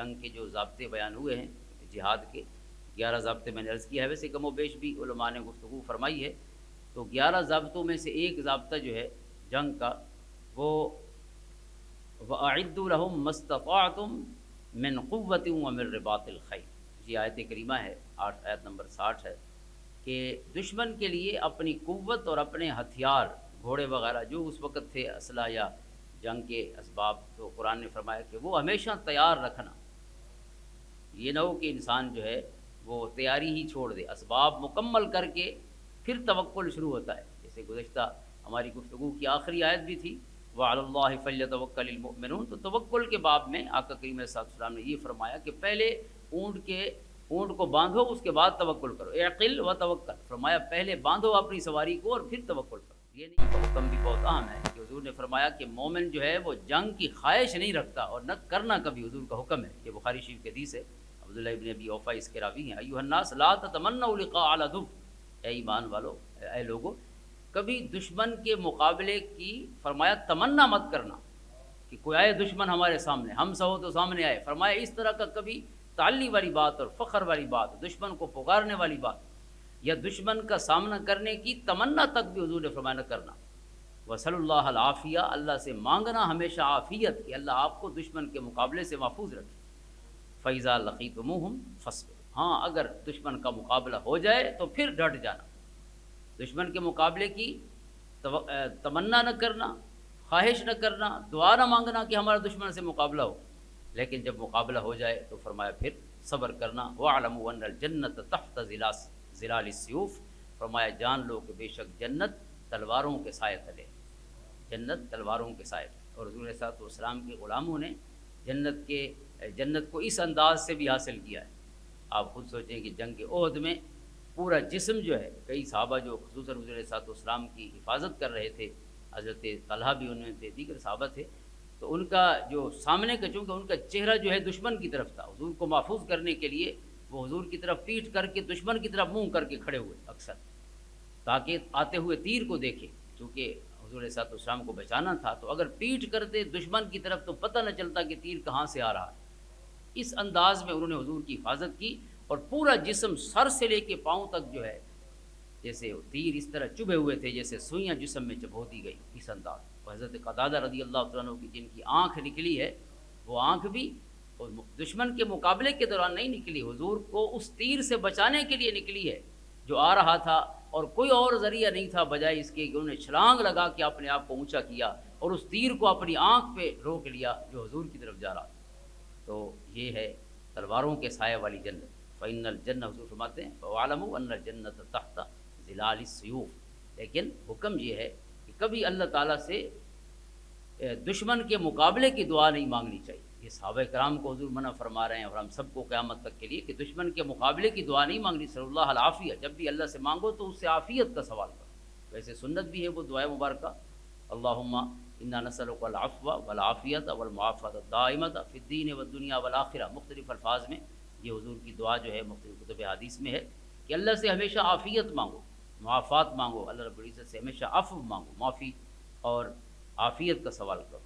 جنگ کے جو ضابطے بیان ہوئے ہیں جہاد کے 11 ضابطے میں نے عرض کیا ہے، ویسے کم و بیش بھی علماء نے گفتگو فرمائی ہے، تو 11 ضابطوں میں سے ایک ضابطہ جو ہے جنگ کا وہ وَأَعِدُّوا لَهُم مَّا اسْتَطَعْتُم مِّن قُوَّةٍ وَمِن رِّبَاطِ الْخَيْلِ، یہ آیت کریمہ ہے، آیت نمبر 60 ہے کہ دشمن کے لیے اپنی قوت اور اپنے ہتھیار گھوڑے وغیرہ جو اس وقت تھے اسلحہ یا جنگ کے اسباب، تو قرآن نے فرمایا کہ وہ ہمیشہ تیار رکھنا، یہ نہ ہو کہ انسان جو ہے وہ تیاری ہی چھوڑ دے، اسباب مکمل کر کے پھر توکل شروع ہوتا ہے، جیسے گزشتہ ہماری گفتگو کی آخری آیت بھی تھی وَعَلَى اللَّهِ فَلْيَتَوَكَّلِ الْمُؤْمِنُونَ، تو توکل کے باب میں آقا کریم صلی اللہ علیہ وسلم نے یہ فرمایا کہ پہلے اونٹ کو باندھو، اس کے بعد توکل کرو، اعقل و توکل، فرمایا پہلے باندھو اپنی سواری کو اور پھر توکل کرو۔ یہ نہیں کہ حکم بھی بہت اہم ہے کہ حضور نے فرمایا کہ مومن جو ہے وہ جنگ کی خواہش نہیں رکھتا اور نہ کرنا کبھی، حضور کا حکم ہے، یہ بخاری شریف کی حدیث ہے، عبداللہ ابن ابی اوفا اس کے راوی ہیں، ایھا الناس لا تتمنوا لقاء العدو، اے ایمان والو، اے لوگو، کبھی دشمن کے مقابلے کی فرمایا تمنا مت کرنا کہ کوئی آئے دشمن ہمارے سامنے، ہم سہو تو سامنے آئے، فرمایا اس طرح کا کبھی تعلی والی بات اور فخر والی بات، دشمن کو پکارنے والی بات یا دشمن کا سامنا کرنے کی تمنا تک بھی حضور نے فرمایا نہ کرنا۔ وصلی اللہ العافیہ، اللہ سے مانگنا ہمیشہ عافیت کہ اللہ آپ کو دشمن کے مقابلے سے محفوظ رکھے۔ فَإِذَا لَقِيتُمُوهُمْ فَاصْبِرُوا، ہاں اگر دشمن کا مقابلہ ہو جائے تو پھر ڈٹ جانا، دشمن کے مقابلے کی تمنا نہ کرنا، خواہش نہ کرنا، دعا نہ مانگنا کہ ہمارا دشمن سے مقابلہ ہو، لیکن جب مقابلہ ہو جائے تو فرمایا پھر صبر کرنا۔ وَاعْلَمُوا أَنَّ الْجَنَّةَ تَحْتَ ظِلَالِ السُّيُوفِ، فرمایا جان لو کہ بے شک جنت تلواروں کے سائے تلے، جنت تلواروں کے سائے، اور حضور صلی اللہ علیہ وسلم کے غلاموں نے جنت کو اس انداز سے بھی حاصل کیا ہے۔ آپ خود سوچیں کہ جنگ احد میں پورا جسم جو ہے، کئی صحابہ جو خصوصاً حضور صلی اللہ علیہ وسلم کی حفاظت کر رہے تھے، حضرت طلحہ بھی ان میں تھے، دیگر صحابہ تھے، تو ان کا جو سامنے کا، چونکہ ان کا چہرہ جو ہے دشمن کی طرف تھا، حضور کو محفوظ کرنے کے لیے وہ حضور کی طرف پیٹھ کر کے دشمن کی طرف منہ کر کے کھڑے ہوئے اکثر، تاکہ آتے ہوئے تیر کو دیکھے، چونکہ حضور صلی اللہ علیہ وسلم کو بچانا تھا، تو اگر پیٹھ کرتے دشمن کی طرف تو پتہ نہ چلتا کہ تیر کہاں سے آ رہا ہے۔ اس انداز میں انہوں نے حضور کی حفاظت کی، اور پورا جسم سر سے لے کے پاؤں تک جو ہے جیسے تیر اس طرح چبھے ہوئے تھے، جیسے سوئیاں جسم میں چبھو دی گئی، اس انداز۔ حضرت قتادہ رضی اللہ تعالیٰ عنہ کی جن کی آنکھ نکلی ہے، وہ آنکھ بھی دشمن کے مقابلے کے دوران نہیں نکلی، حضور کو اس تیر سے بچانے کے لیے نکلی ہے جو آ رہا تھا، اور کوئی اور ذریعہ نہیں تھا بجائے اس کے کہ انہوں نے چھلانگ لگا کے اپنے آپ کو اونچا کیا اور اس تیر کو اپنی آنکھ پہ روک لیا جو حضور کی طرف جا رہا تھا۔ تو یہ ہے تلواروں کے سائے والی جنت۔ فَإِنَّ الْجَنَّةَ، حضور فرماتے ہیں وَاعْلَمُوا أَنَّ الْجَنَّةَ تَحْتَ ظِلَالِ السُّيُوفِ، لیکن حکم یہ ہے کہ کبھی اللہ تعالیٰ سے دشمن کے مقابلے کی دعا نہیں مانگنی چاہیے۔ یہ صحابہ کرام کو حضور منع فرما رہے ہیں اور ہم سب کو قیامت تک کے لیے کہ دشمن کے مقابلے کی دعا نہیں مانگنی، صلی اللہ العافیہ، جب بھی اللہ سے مانگو تو اس سے عافیت کا سوال کرو۔ ویسے سنت بھی ہے وہ دعائے مبارکہ، اللہم انا نسألک العفو والعافیۃ والمعافاۃ الدائمۃ فی الدین والدنیا والآخرہ، مختلف الفاظ میں یہ حضور کی دعا جو ہے مختلف کتب حدیث میں ہے کہ اللہ سے ہمیشہ عافیت مانگو، معافات مانگو، اللہ رب العزت سے ہمیشہ عفو مانگو، معافی اور عافیت کا سوال کرو۔